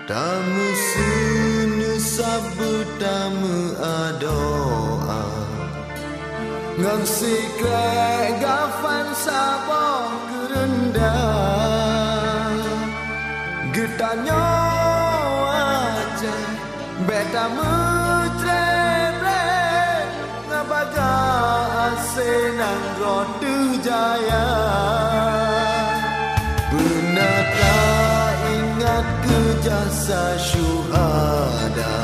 Tamu sunu sabut tamu adoa Ngang sikrek gafan sabah kerendah Getanyo aja beta mutrere Ngabaga asenang rodu jaya Benata ingat ke jasa syuhada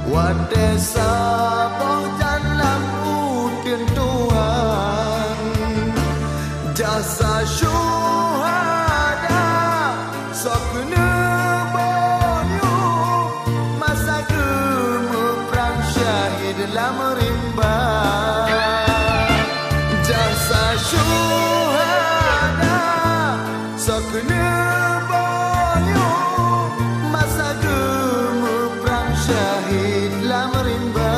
Wadai sabah jalan udin Tuhan Jasa syuhada Sokunu boyu Masa gemu perang syahid dalam rimba Jasa syuhada Sokunu boyu Masa gemu perang syahid dalam rimba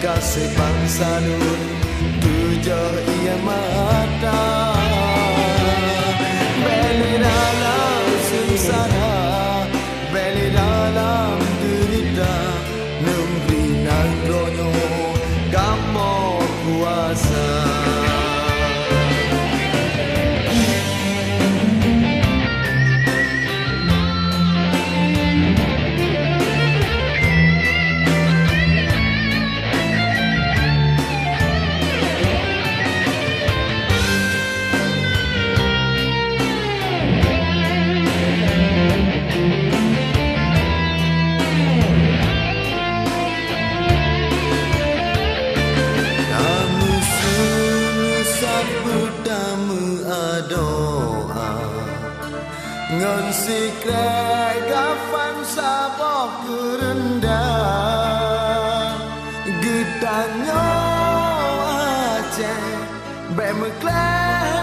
Kasih bangsa nun tujuh ia mata Beli dalam sengsara Beli dalam derita Negeri Nagrono Kamu kuasa Ngon sikrek gafan sabah kerendah Getanyo aceh Be mekleh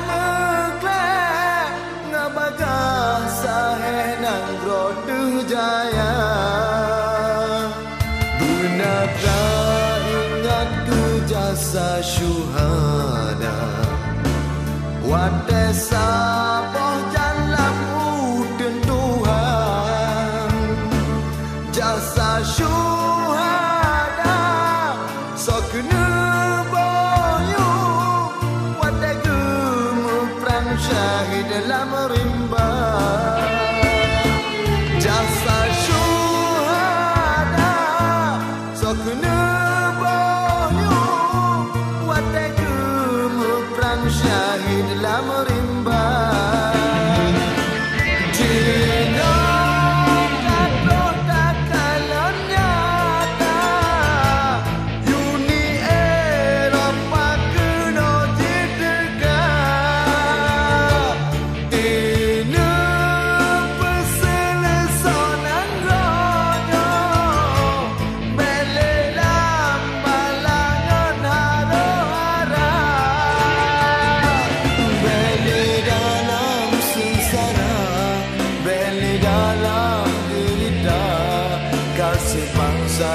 Ngabaga saheh nang rodu jaya Benata ingat ke jasa syuhada Wadai sabah jalan udin Tuhan Jasa syuhada Sokunu boyu Wadai gemu perang syahid dalam rimba Jasa syuhada Sokunu boyu Wadai gemu perang syahid dalam rimba Kasih bangsa